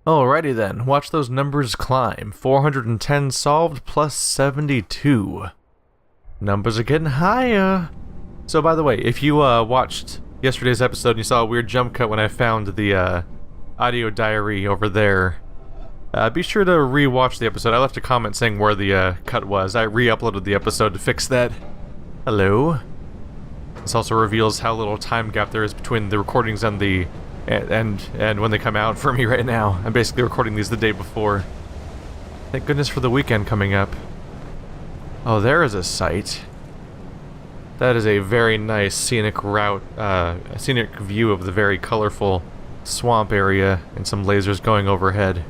Alrighty then, watch those numbers climb. 410 solved plus 72. Numbers are getting higher. So by the way, if you watched yesterday's episode and you saw a weird jump cut when I found the audio diary over there, be sure to re-watch the episode. I left a comment saying where the cut was. I re-uploaded the episode to fix that. Hello. This also reveals how little time gap there is between the recordings and the and when they come out for me right now. I'm basically recording these the day before. Thank goodness for the weekend coming up. Oh, there is a sight. That is a very nice scenic route, a scenic view of the very colorful swamp area and some lasers going overhead.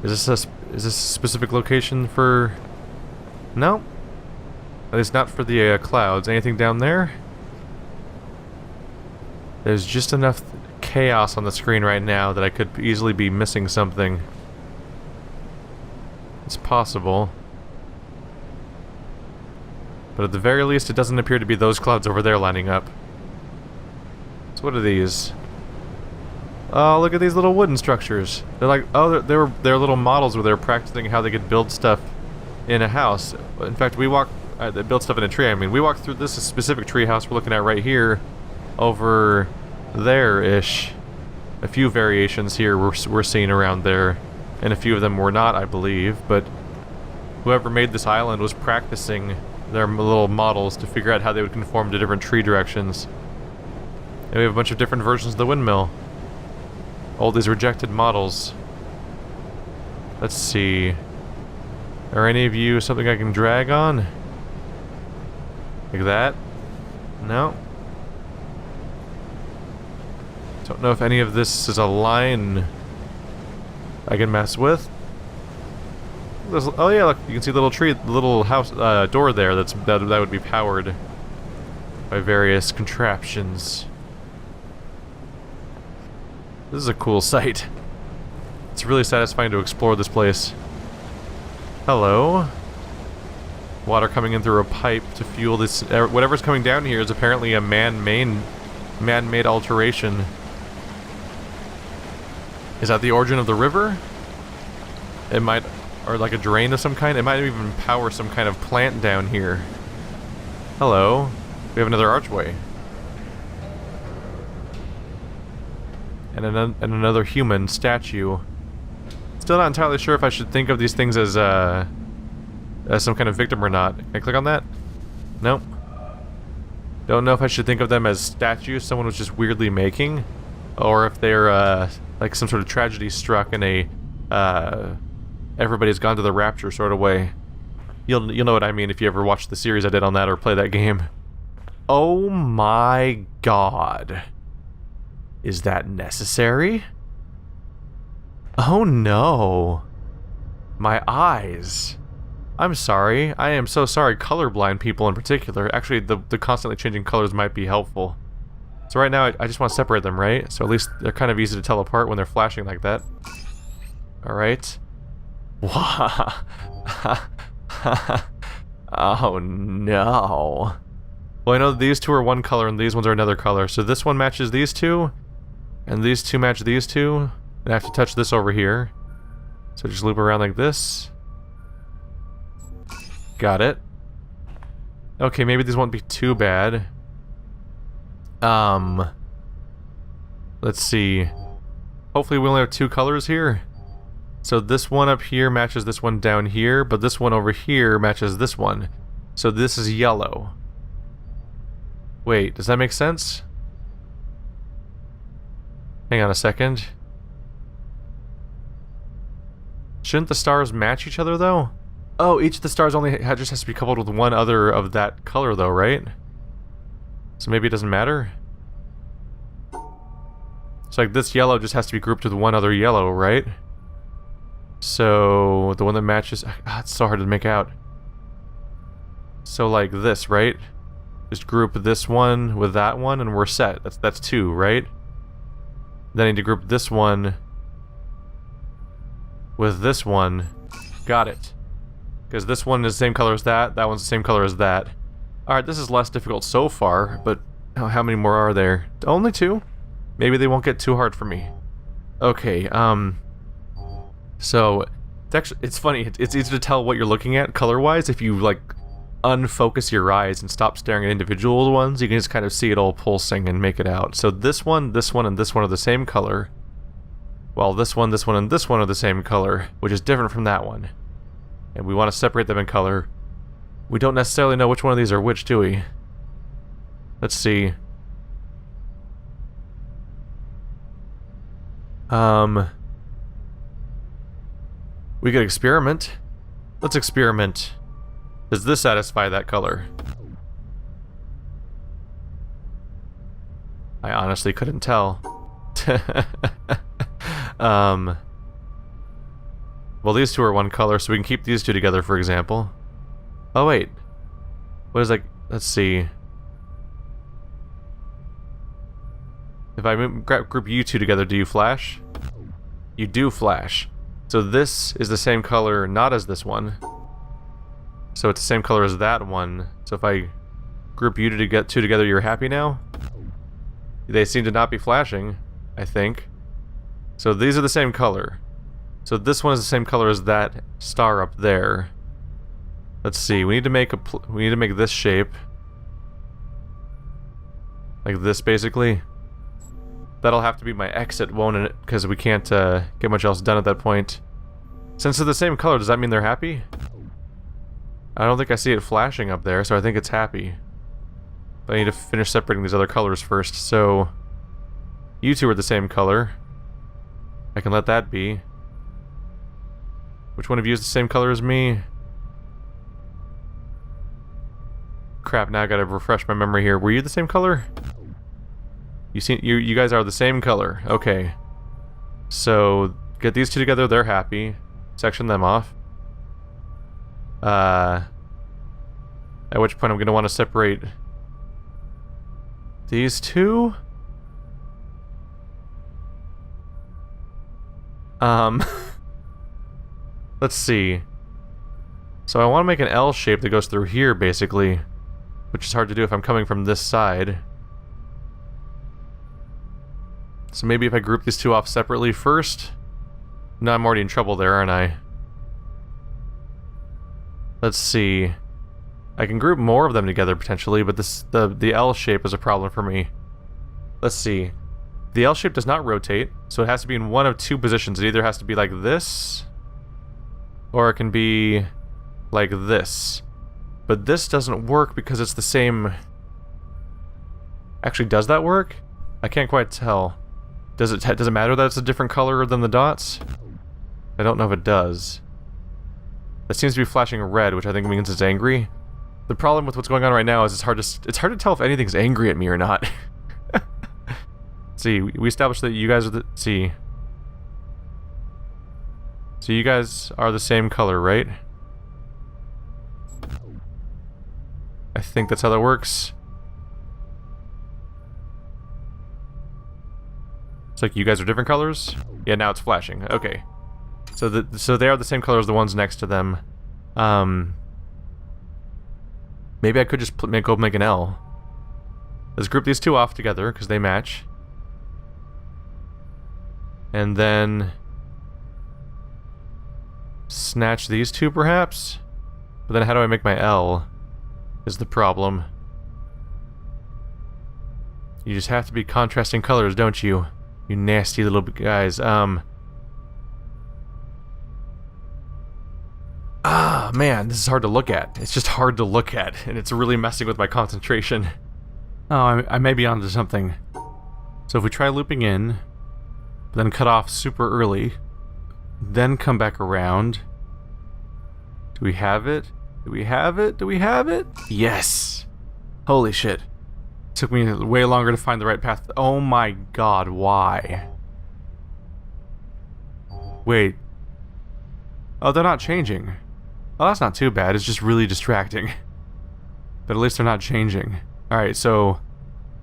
Is this a specific location for... No? At least not for the clouds. Anything down there? There's just enough chaos on the screen right now that I could easily be missing something. It's possible. But at the very least, it doesn't appear to be those clouds over there lining up. So what are these? Oh, look at these little wooden structures. They're like, oh, they're little models where they're practicing how they could build stuff in a house. In fact, we walked, they built stuff in a tree. I mean, we walked through this specific tree house we're looking at right here, over there-ish. A few variations here we're seeing around there, and a few of them were not, I believe, but whoever made this island was practicing their little models to figure out how they would conform to different tree directions. And we have a bunch of different versions of the windmill. All these rejected models. Let's see. Are any of you something I can drag on? Like that? No? Don't know if any of this is a line I can mess with. Oh yeah, look, you can see the little tree, the little house door there. That would be powered by various contraptions. This is a cool sight. It's really satisfying to explore this place. Hello. Water coming in through a pipe to fuel this. Whatever's coming down here is apparently a man-made alteration. Is that the origin of the river? It might, or like a drain of some kind? It might even power some kind of plant down here. Hello. We have another archway. And another human statue. Still not entirely sure if I should think of these things as some kind of victim or not. Can I click on that? Nope. Don't know if I should think of them as statues someone was just weirdly making, or if they're like some sort of tragedy struck in a everybody's gone to the rapture sort of way. You'll know what I mean if you ever watch the series I did on that or play that game. Oh my god. Is that necessary? Oh no. My eyes. I'm sorry. I am so sorry. Colorblind people in particular. Actually, the constantly changing colors might be helpful. So right now, I just want to separate them, right? So at least they're kind of easy to tell apart when they're flashing like that. Alright. Oh no. Well, I know these two are one color and these ones are another color. So this one matches these two, and these two match these two. And I have to touch this over here. So just loop around like this. Got it. Okay, maybe these won't be too bad. Let's see. Hopefully we only have two colors here. So this one up here matches this one down here, but this one over here matches this one. So this is yellow. Wait, does that make sense? Hang on a second. Shouldn't the stars match each other, though? Oh, each of the stars only just has to be coupled with one other of that color, though, right? So maybe it doesn't matter? So, like, this yellow just has to be grouped with one other yellow, right? So, the one that matches... it's so hard to make out. So, like this, right? Just group this one with that one, and we're set. That's two, right? Then I need to group this one with this one. Got it. Because this one is the same color as that one's the same color as that. Alright, this is less difficult so far, but how many more are there? Only two? Maybe they won't get too hard for me. Okay, so it's funny. It's easy to tell what you're looking at color-wise if you like unfocus your eyes and stop staring at individual ones. You can just kind of see it all pulsing and make it out. So this one, and this one are the same color, while this one, and this one are the same color, which is different from that one. And we want to separate them in color. We don't necessarily know which one of these are which, do we? Let's see. We could experiment. Let's experiment. Does this satisfy that color? I honestly couldn't tell. Well, these two are one color, so we can keep these two together, for example. Oh, wait. What is, like, let's see. If I group you two together, do you flash? You do flash. So this is the same color, not as this one. So it's the same color as that one. So if I group you two together, you're happy now? They seem to not be flashing, I think. So these are the same color. So this one is the same color as that star up there. Let's see. We need to make this shape. Like this, basically. That'll have to be my exit, won't it? Because we can't get much else done at that point. Since they're the same color, does that mean they're happy? I don't think I see it flashing up there, so I think it's happy. But I need to finish separating these other colors first, so... You two are the same color. I can let that be. Which one of you is the same color as me? Crap, now I gotta refresh my memory here. Were you the same color? You guys are the same color. Okay. So, get these two together, they're happy. Section them off. At which point I'm gonna want to separate these two? Let's see. So I want to make an L shape that goes through here, basically. Which is hard to do if I'm coming from this side. So maybe if I group these two off separately first? No, I'm already in trouble there, aren't I? Let's see. I can group more of them together, potentially, but the L shape is a problem for me. Let's see. The L shape does not rotate, so it has to be in one of two positions. It either has to be like this, or it can be like this. But this doesn't work because it's the same... Actually, does that work? I can't quite tell. Does it matter that it's a different color than the dots? I don't know if it does. It seems to be flashing red, which I think means it's angry. The problem with what's going on right now is it's hard to tell if anything's angry at me or not. See, we established that you guys are the... See. So you guys are the same color, right? I think that's how that works. It's like you guys are different colors? Yeah, now it's flashing. Okay. So they are the same color as the ones next to them. Maybe I could just make an L. Let's group these two off together, because they match. And then... snatch these two, perhaps? But then how do I make my L? Is the problem. You just have to be contrasting colors, don't you? You nasty little guys. Ah, man, this is hard to look at. It's just hard to look at, and it's really messing with my concentration. Oh, I may be onto something. So if we try looping in, then cut off super early, then come back around. Do we have it? Do we have it? Do we have it? Yes! Holy shit. Took me way longer to find the right path. Oh my god, why? Wait. Oh, they're not changing. Oh, that's not too bad. It's just really distracting. But at least they're not changing. Alright, so...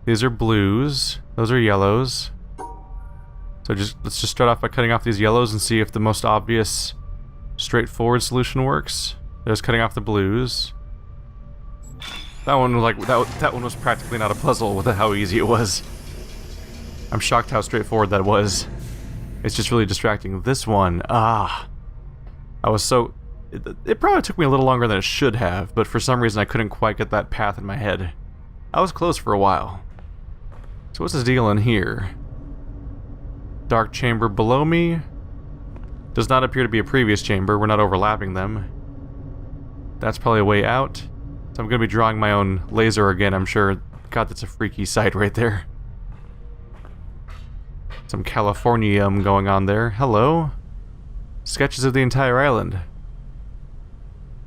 these are blues. Those are yellows. So let's just start off by cutting off these yellows and see if the most obvious, straightforward solution works. There's cutting off the blues. That one was like that one was practically not a puzzle with how easy it was. I'm shocked how straightforward that was. It's just really distracting. This one, I was so... It probably took me a little longer than it should have, but for some reason I couldn't quite get that path in my head. I was close for a while. So what's this deal in here? Dark chamber below me. Does not appear to be a previous chamber. We're not overlapping them. That's probably a way out. So I'm going to be drawing my own laser again, I'm sure. God, that's a freaky sight right there. Some Californium going on there. Hello? Sketches of the entire island.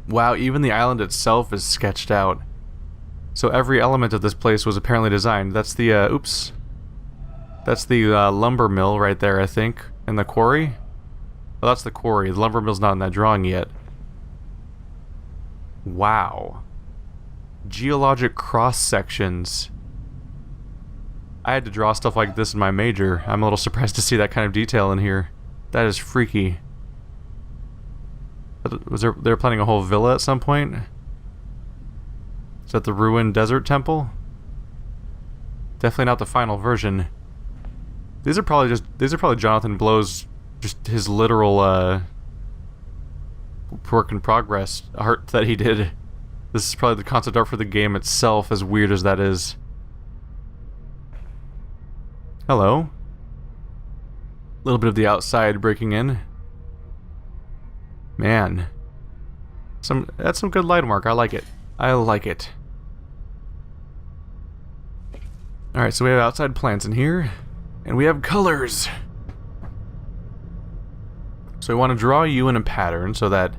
Wow, even the island itself is sketched out. So every element of this place was apparently designed. That's the, oops. That's the lumber mill right there, I think. And the quarry? Well, that's the quarry. The lumber mill's not in that drawing yet. Wow. Geologic cross-sections. I had to draw stuff like this in my major. I'm a little surprised to see that kind of detail in here. That is freaky. Was there... They were planning a whole villa at some point? Is that the ruined desert temple? Definitely not the final version. These are probably Jonathan Blow's, just his literal work in progress art that he did. This is probably the concept art for the game itself, as weird as that is. Hello. A little bit of the outside breaking in. Man. That's some good line work. I like it. I like it. Alright, so we have outside plants in here. And we have colors. So we want to draw you in a pattern so that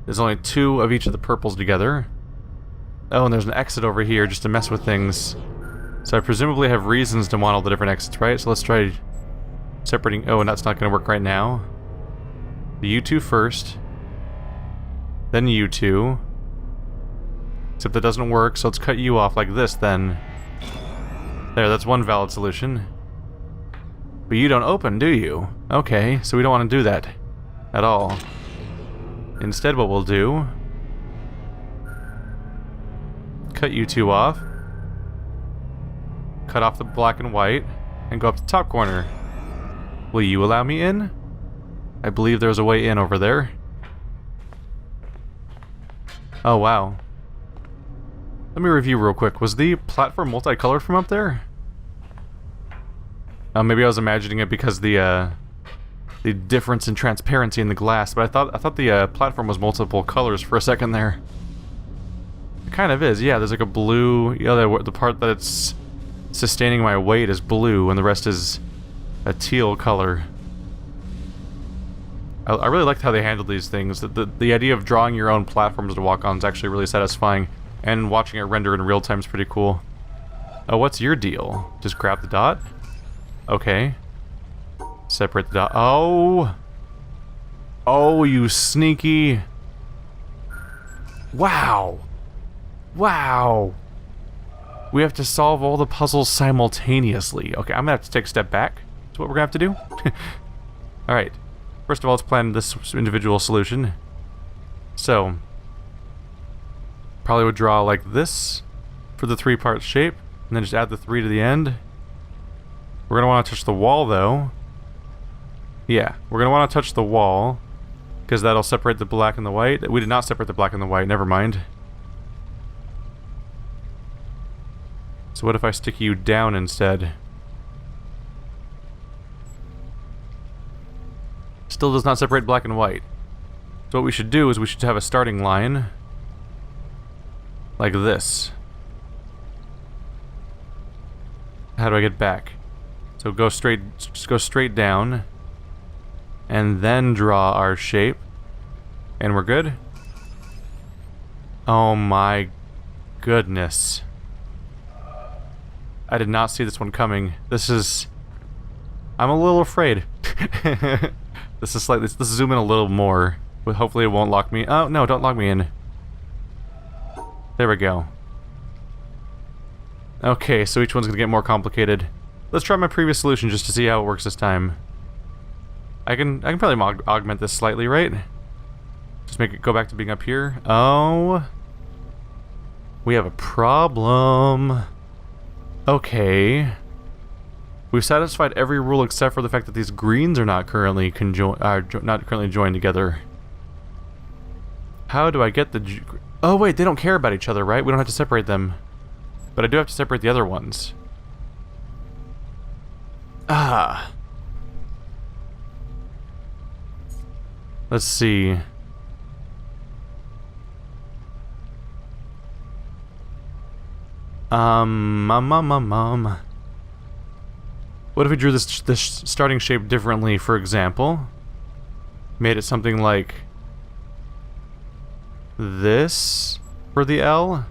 there's only 2 of each of the purples together. Oh, and there's an exit over here just to mess with things. So I presumably have reasons to want all the different exits, right? So let's try separating... Oh, and that's not going to work right now. The you 2 first. Then you 2. Except that doesn't work, so let's cut you off like this then. There, that's one valid solution. But you don't open, do you? Okay, so we don't want to do that at all. Instead, what we'll do... Cut you 2 off. Cut off the black and white. And go up to the top corner. Will you allow me in? I believe there's a way in over there. Oh, wow. Let me review real quick. Was the platform multicolored from up there? Maybe I was imagining it because the difference in transparency in the glass, but I thought the platform was multiple colors for a second there. It kind of is, yeah. There's like a blue. Yeah, the part that it's sustaining my weight is blue, and the rest is a teal color. I really liked how they handled these things. The idea of drawing your own platforms to walk on is actually really satisfying, and watching it render in real time is pretty cool. Oh, what's your deal? Just grab the dot? Okay. Separate the dot. Oh! Oh, you sneaky... Wow! Wow! We have to solve all the puzzles simultaneously. Okay, I'm gonna have to take a step back. That's what we're gonna have to do. Alright. First of all, let's plan this individual solution. So... Probably would draw like this for the 3-part shape, and then just add the 3 to the end. We're going to want to touch the wall, though. Yeah, we're going to want to touch the wall, because that'll separate the black and the white. We did not separate the black and the white, never mind. So what if I stick you down instead? Still does not separate black and white. So what we should do is we should have a starting line like this. How do I get back? So just go straight down, and then draw our shape, and we're good. Oh my goodness. I did not see this one coming. This is... I'm a little afraid. This is slightly... Let's zoom in a little more. But hopefully it won't lock me... Oh, no, don't lock me in. There we go. Okay, so each one's gonna get more complicated. Let's try my previous solution just to see how it works this time. I can probably augment this slightly, right? Just make it go back to being up here. Oh... We have a problem. Okay. We've satisfied every rule except for the fact that these greens are not currently joined together. How do I get the... Oh wait, they don't care about each other, right? We don't have to separate them. But I do have to separate the other ones. Ah. Let's see. What if we drew this starting shape differently, for example? Made it something like this for the L,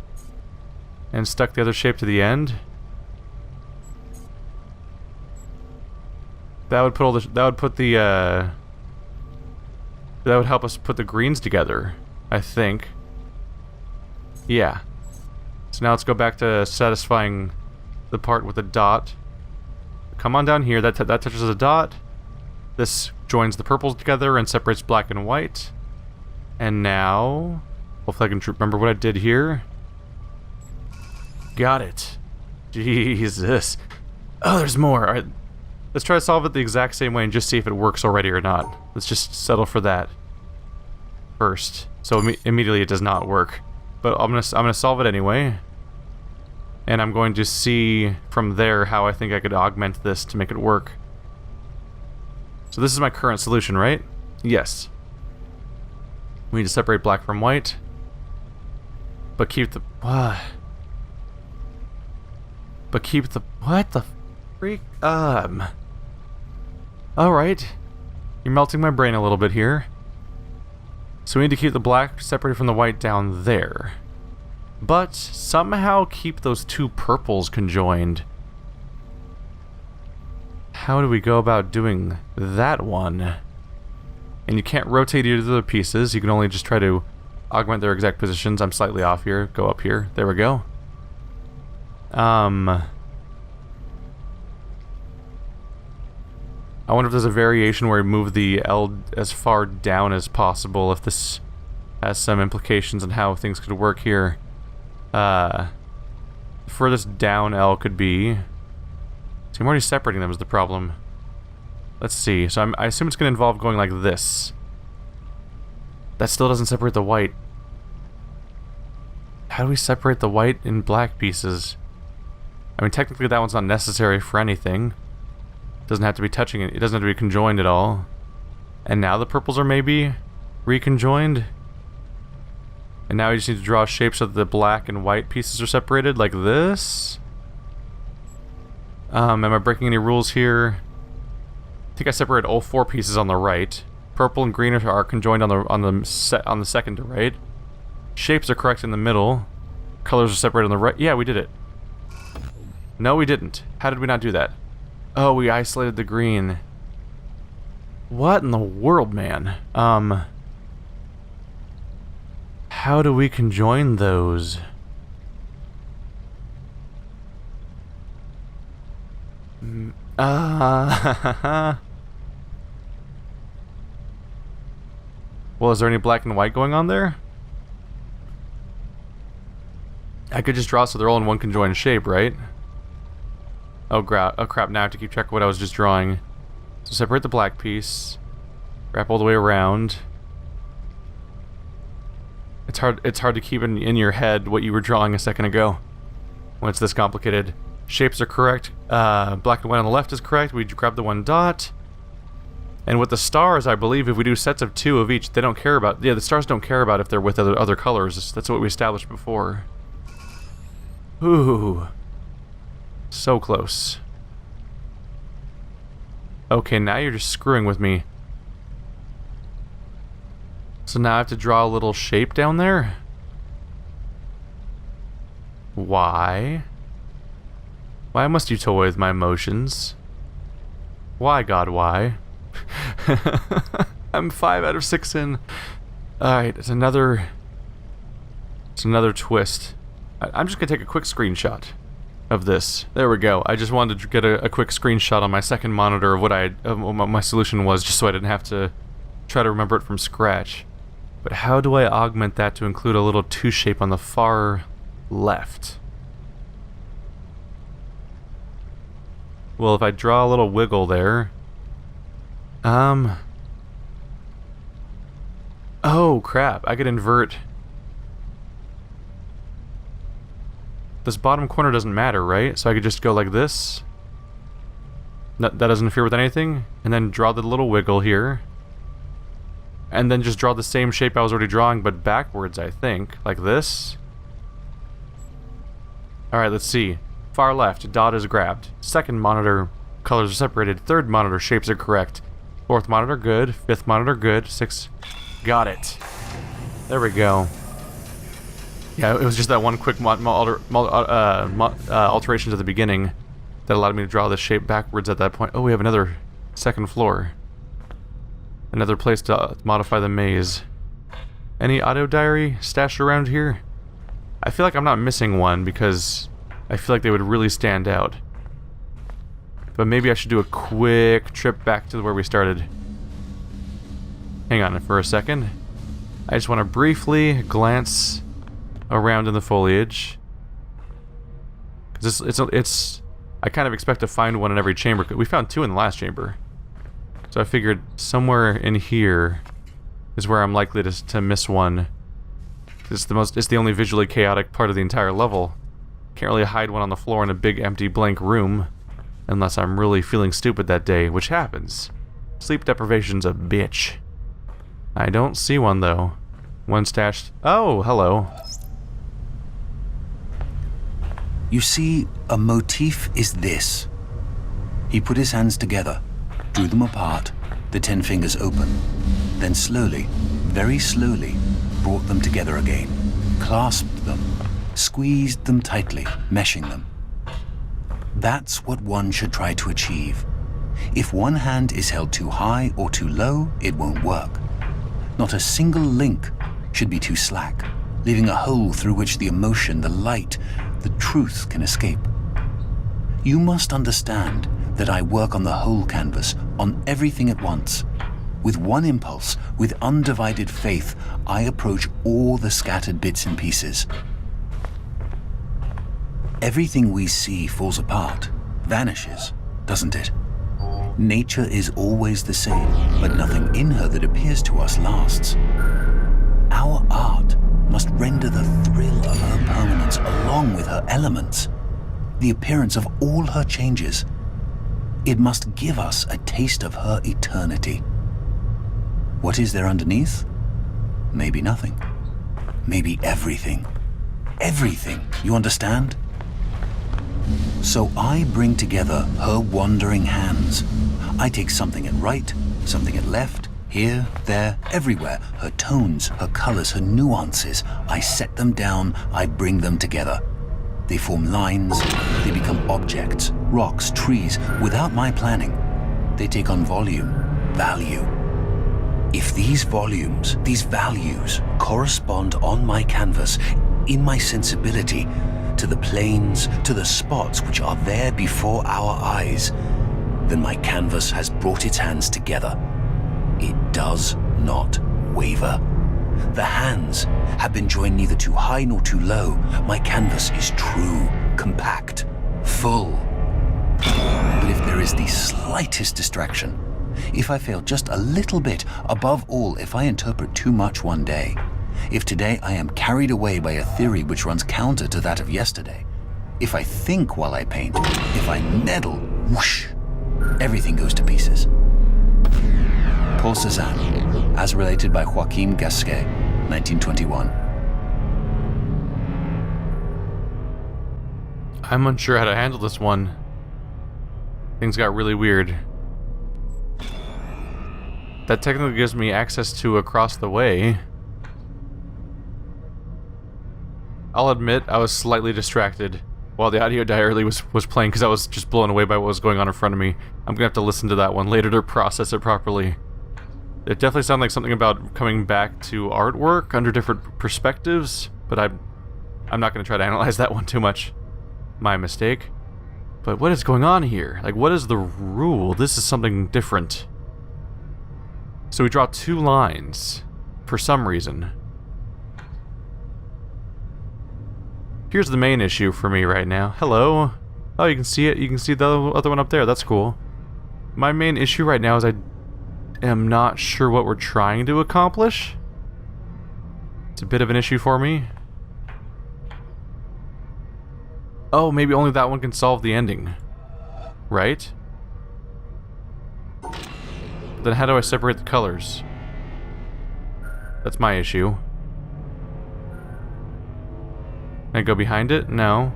and stuck the other shape to the end. That would put that would help us put the greens together, I think. Yeah. So now let's go back to satisfying the part with the dot. Come on down here, that touches a dot. This joins the purples together and separates black and white. And now, hopefully I can remember what I did here. Got it. Jesus. Oh, there's more. Alright, let's try to solve it the exact same way and just see if it works already or not. Let's just settle for that first. So immediately it does not work. But I'm gonna solve it anyway. And I'm going to see from there how I think I could augment this to make it work. So this is my current solution, right? Yes. We need to separate black from white. But keep the... But keep the... What the freak? Alright. You're melting my brain a little bit here. So we need to keep the black separated from the white down there. But somehow keep those two purples conjoined. How do we go about doing that one? And you can't rotate either of the pieces. You can only just try to augment their exact positions. I'm slightly off here. Go up here. There we go. I wonder if there's a variation where we move the L as far down as possible, if this has some implications on how things could work here. Furthest down L could be... See, I'm already separating them is the problem. Let's see. So I assume it's going to involve going like this. That still doesn't separate the white. How do we separate the white and black pieces? I mean, technically that one's not necessary for anything. It doesn't have to be touching it. It doesn't have to be conjoined at all. And now the purples are maybe reconjoined? And now we just need to draw shapes so that the black and white pieces are separated, like this. Am I breaking any rules here? I think I separated all four pieces on the right. Purple and green are conjoined on the second to right. Shapes are correct in the middle. Colors are separated on the right. Yeah, we did it. No, we didn't. How did we not do that? Oh, we isolated the green. What in the world, man? How do we conjoin those? Well, is there any black and white going on there? I could just draw so they're all in one conjoined shape, right? Oh crap, now I have to keep track of what I was just drawing. So separate the black piece. Wrap all the way around. It's hard to keep in your head what you were drawing a second ago when it's this complicated. Shapes are correct. Black and white on the left is correct. We grab the one dot. And with the stars, I believe if we do sets of 2 of each, they don't care about... Yeah, the stars don't care about if they're with other colors. That's what we established before. Ooh. So close. Okay, now you're just screwing with me. So now I have to draw a little shape down there? Why? Why must you toy with my emotions? Why, God, why? I'm 5 out of 6 in. Alright, it's another twist. I'm just gonna take a quick screenshot of this. There we go. I just wanted to get a quick screenshot on my second monitor of what my solution was, just so I didn't have to try to remember it from scratch. But how do I augment that to include a little 2 shape on the far left? Well, if I draw a little wiggle there... Oh, crap. I could invert... This bottom corner doesn't matter, right? So I could just go like this. That doesn't interfere with anything. And then draw the little wiggle here. And then just draw the same shape I was already drawing, but backwards, I think. Like this. Alright, let's see. Far left, dot is grabbed. Second monitor, colors are separated. Third monitor, shapes are correct. Fourth monitor, good. Fifth monitor, good. Sixth, got it. There we go. Yeah, it was just that one quick alteration to the beginning that allowed me to draw the shape backwards at that point. Oh, we have another second floor. Another place to modify the maze. Any auto diary stashed around here? I feel like I'm not missing one because I feel like they would really stand out. But maybe I should do a quick trip back to where we started. Hang on for a second. I just want to briefly glance around in the foliage. It's I kind of expect to find one in every chamber. We found two in the last chamber. So I figured somewhere in here is where I'm likely to miss one. It's the only visually chaotic part of the entire level. Can't really hide one on the floor in a big empty blank room unless I'm really feeling stupid that day, which happens. Sleep deprivation's a bitch. I don't see one though. One stashed. Oh, hello. You see, a motif is this. He put his hands together, drew them apart, the 10 fingers open, then slowly, very slowly, brought them together again, clasped them, squeezed them tightly, meshing them. That's what one should try to achieve. If one hand is held too high or too low, it won't work. Not a single link should be too slack, leaving a hole through which the emotion, the light, the truth can escape. You must understand that I work on the whole canvas, on everything at once. With one impulse, with undivided faith, I approach all the scattered bits and pieces. Everything we see falls apart, vanishes, doesn't it? Nature is always the same, but nothing in her that appears to us lasts. Our art must render the thrill of her permanence along with her elements, the appearance of all her changes. It must give us a taste of her eternity. What is there underneath? Maybe nothing. Maybe everything. Everything, you understand? So I bring together her wandering hands. I take something at right, something at left, here, there, everywhere. Her tones, her colors, her nuances. I set them down, I bring them together. They form lines, they become objects, rocks, trees, without my planning. They take on volume, value. If these volumes, these values, correspond on my canvas, in my sensibility, to the planes, to the spots which are there before our eyes, then my canvas has brought its hands together. It does not waver. The hands have been joined neither too high nor too low. My canvas is true, compact, full. But if there is the slightest distraction, if I fail just a little bit, above all, if I interpret too much one day, if today I am carried away by a theory which runs counter to that of yesterday, if I think while I paint, if I meddle, whoosh, everything goes to pieces. Paul Cézanne, as related by Joachim Gasquet, 1921. I'm unsure how to handle this one. Things got really weird. That technically gives me access to across the way. I'll admit I was slightly distracted while the audio diary was playing because I was just blown away by what was going on in front of me. I'm gonna have to listen to that one later to process it properly. It definitely sounded like something about coming back to artwork under different perspectives, but I'm not gonna try to analyze that one too much. My mistake. But what is going on here? Like, what is the rule? This is something different. So we draw two lines for some reason. Here's the main issue for me right now. Hello. Oh, you can see it. You can see the other one up there. That's cool. My main issue right now is I am not sure what we're trying to accomplish. It's a bit of an issue for me. Oh, maybe only that one can solve the ending. Right? Then how do I separate the colors? That's my issue. Can I go behind it? No.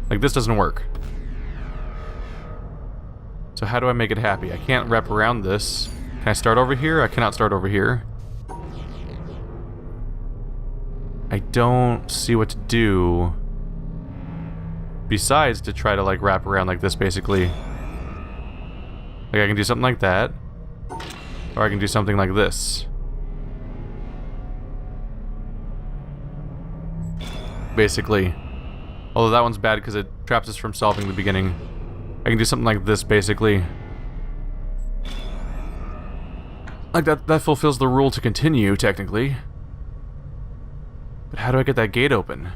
Like, this doesn't work. So how do I make it happy? I can't wrap around this. Can I start over here? I cannot start over here. I don't see what to do besides to try to, like, wrap around like this, basically. Like, I can do something like that. Or I can do something like this. Basically. Although that one's bad because it traps us from solving the beginning. I can do something like this, basically. Like, that fulfills the rule to continue, technically. But how do I get that gate open?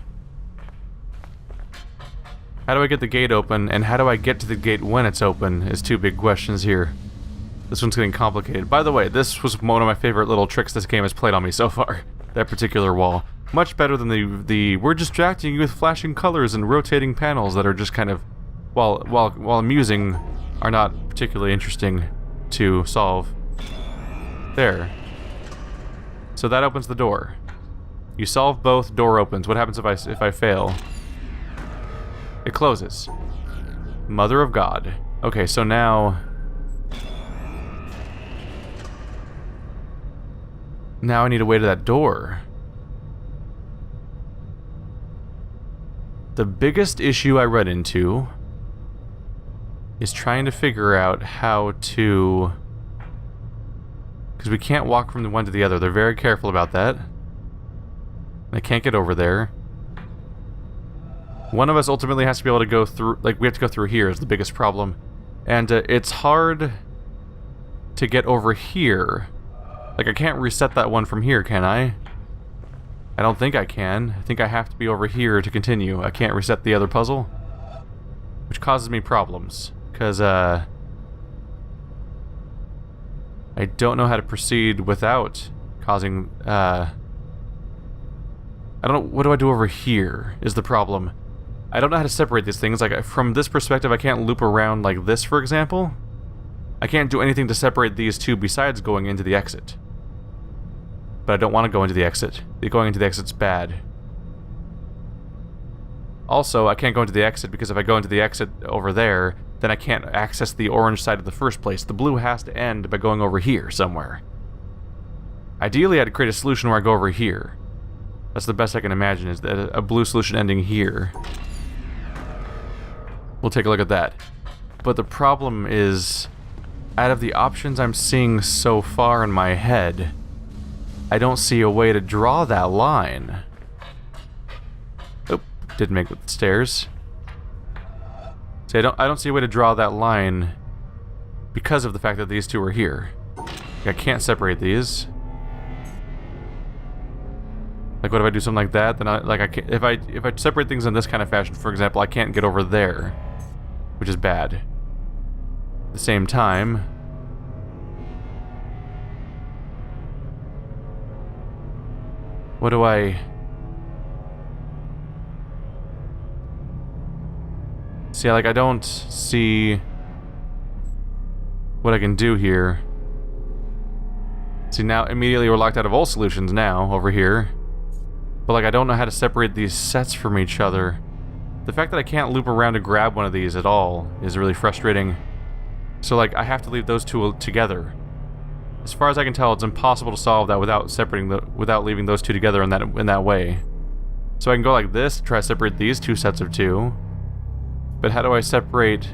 How do I get the gate open, and how do I get to the gate when it's open, is two big questions here. This one's getting complicated. By the way, this was one of my favorite little tricks this game has played on me so far. That particular wall. Much better than the we're distracting you with flashing colors and rotating panels that are just kind of, while amusing, are not particularly interesting to solve. There. So that opens the door. You solve both, door opens. What happens if I fail? It closes. Mother of God. Okay, so now I need a way to that door. The biggest issue I run into is trying to figure out how to... Because we can't walk from the one to the other. They're very careful about that. I can't get over there. One of us ultimately has to be able to go through... Like, we have to go through here is the biggest problem. And it's hard to get over here. Like, I can't reset that one from here, can I? I don't think I can. I think I have to be over here to continue. I can't reset the other puzzle. Which causes me problems. Because, I don't know how to proceed without causing, I don't know, what do I do over here, is the problem. I don't know how to separate these things. Like, from this perspective, I can't loop around like this, for example. I can't do anything to separate these two besides going into the exit. But I don't want to go into the exit. Going into the exit's bad. Also, I can't go into the exit because if I go into the exit over there, then I can't access the orange side of the first place. The blue has to end by going over here somewhere. Ideally, I'd create a solution where I go over here. That's the best I can imagine, is that a blue solution ending here. We'll take a look at that. But the problem is, out of the options I'm seeing so far in my head, I don't see a way to draw that line. Oop, didn't make it with the stairs. See, I don't see a way to draw that line because of the fact that these two are here. I can't separate these. Like, what if I do something like that? Then I can't, if I separate things in this kind of fashion, for example, I can't get over there, which is bad. At the same time, what do I... See, like, I don't see what I can do here. See, now, immediately we're locked out of all solutions now, over here. But, like, I don't know how to separate these sets from each other. The fact that I can't loop around to grab one of these at all is really frustrating. So, like, I have to leave those two together. As far as I can tell, it's impossible to solve that without leaving those two together in that way. So I can go like this, try to separate these two sets of two. But how do I separate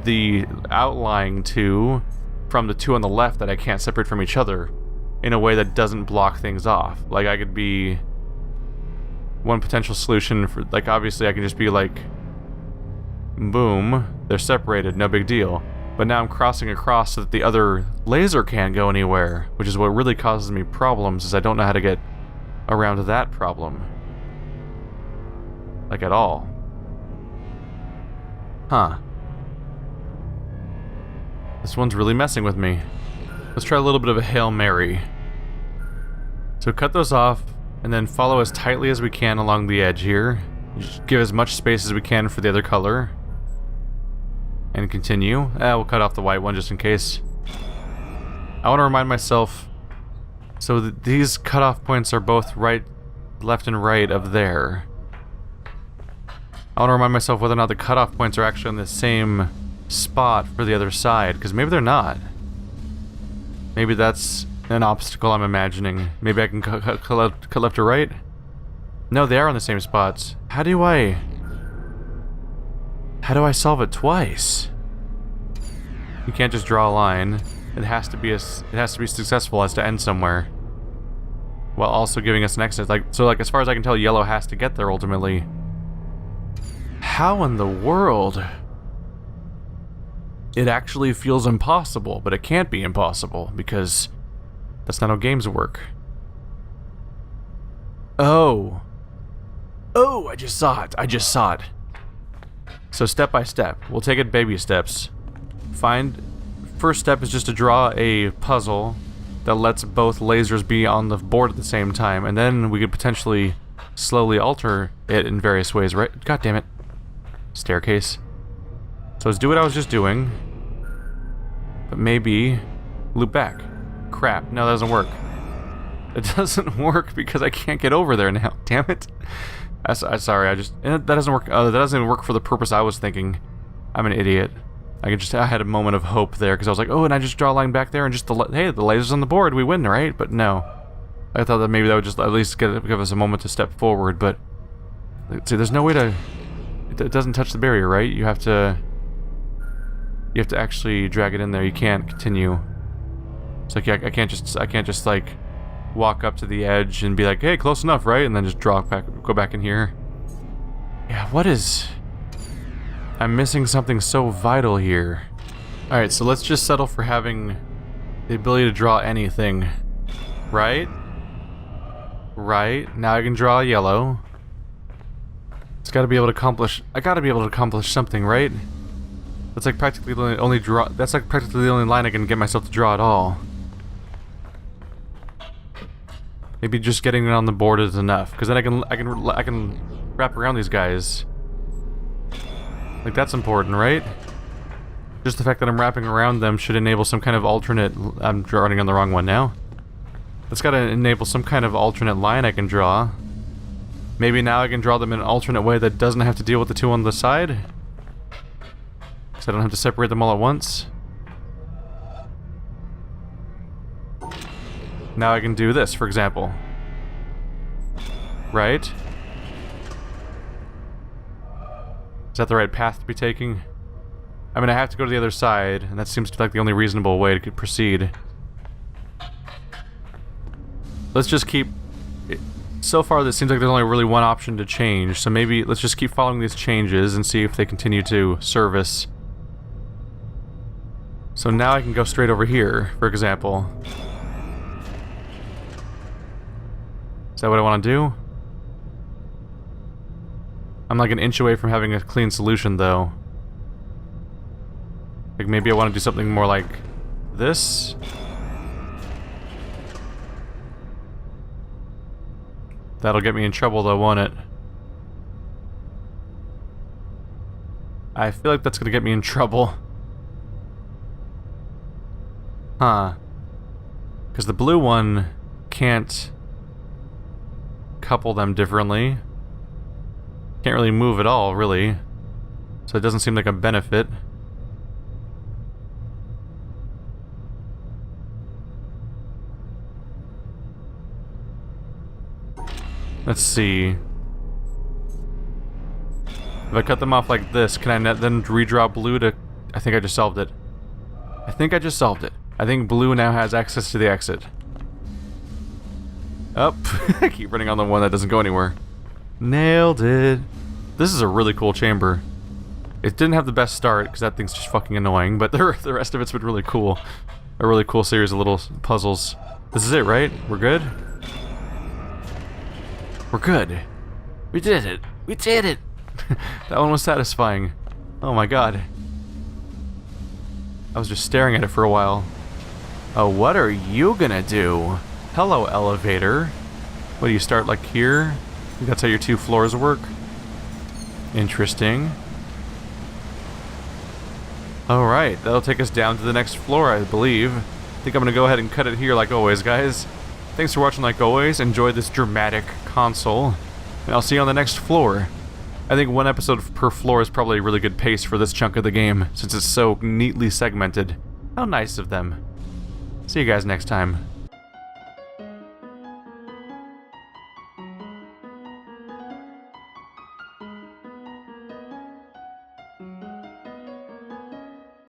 the outlying two from the two on the left that I can't separate from each other in a way that doesn't block things off? Like, I could be... One potential solution for... Like, obviously I can just be like... Boom. They're separated, no big deal. But now I'm crossing across so that the other laser can't go anywhere, which is what really causes me problems, is I don't know how to get around that problem. Like, at all. Huh. This one's really messing with me. Let's try a little bit of a Hail Mary. So cut those off, and then follow as tightly as we can along the edge here. Just give as much space as we can for the other color. And continue. We'll cut off the white one just in case. I want to remind myself, so these cutoff points are both right, left and right of there. I want to remind myself whether or not the cutoff points are actually on the same spot for the other side, because maybe they're not. Maybe that's an obstacle I'm imagining. Maybe I can cut left or right? No, they are on the same spots. How do I solve it twice? You can't just draw a line. It has to be successful as to end somewhere, while also giving us an exit. So as far as I can tell, yellow has to get there ultimately. How in the world? It actually feels impossible, but it can't be impossible because that's not how games work. Oh, I just saw it. So step by step, we'll take it baby steps. First step is just to draw a puzzle that lets both lasers be on the board at the same time, and then we could potentially slowly alter it in various ways, right? God damn it. Staircase. So let's do what I was just doing, but maybe loop back. Crap, no, that doesn't work. It doesn't work because I can't get over there now, damn it. Sorry, that doesn't work. That doesn't even work for the purpose I was thinking. I'm an idiot. I had a moment of hope there because I was like, oh, and I just draw a line back there and just hey, the laser's on the board, we win, right? But no, I thought that maybe that would just at least give us a moment to step forward. But see, there's no way to. It doesn't touch the barrier, right? You have to actually drag it in there. You can't continue. It's like I can't just like walk up to the edge and be like, hey, close enough, right? And then just go back in here. Yeah, what is? I'm missing something so vital here. Alright, so let's just settle for having the ability to draw anything. Right? Right. Now I can draw yellow. It's gotta be able to accomplish... I gotta be able to accomplish something, right? That's like practically the only that's like practically the only line I can get myself to draw at all. Maybe just getting it on the board is enough, because then I can wrap around these guys. Like, that's important, right? Just the fact that I'm wrapping around them should enable some kind of alternate... I'm drawing on the wrong one now. That's gotta enable some kind of alternate line I can draw. Maybe now I can draw them in an alternate way that doesn't have to deal with the two on the side? So I don't have to separate them all at once. Now I can do this, for example. Right? Is that the right path to be taking? I mean, I have to go to the other side, and that seems like the only reasonable way to proceed. Let's just keep... So far, this seems like there's only really one option to change, so maybe let's just keep following these changes and see if they continue to service. So now I can go straight over here, for example. Is that what I want to do? I'm like an inch away from having a clean solution, though. Like, maybe I want to do something more like this? That'll get me in trouble, though, won't it? I feel like that's gonna get me in trouble. Huh. Because the blue one can't couple them differently. Can't really move at all, really. So it doesn't seem like a benefit. Let's see. If I cut them off like this, can I then redraw blue to... I think I just solved it. I think blue now has access to the exit. Up. I keep running on the one that doesn't go anywhere. Nailed it. This is a really cool chamber. It didn't have the best start, because that thing's just fucking annoying, but the rest of it's been really cool. A really cool series of little puzzles. This is it, right? We're good? We're good. We did it. We did it! That one was satisfying. Oh my god. I was just staring at it for a while. Oh, what are you gonna do? Hello, elevator. What, do you start like here? That's how your 2 floors work? Interesting. Alright, that'll take us down to the next floor, I believe. I think I'm gonna go ahead and cut it here like always, guys. Thanks for watching like always. Enjoy this dramatic console. And I'll see you on the next floor. I think 1 episode per floor is probably a really good pace for this chunk of the game, since it's so neatly segmented. How nice of them. See you guys next time.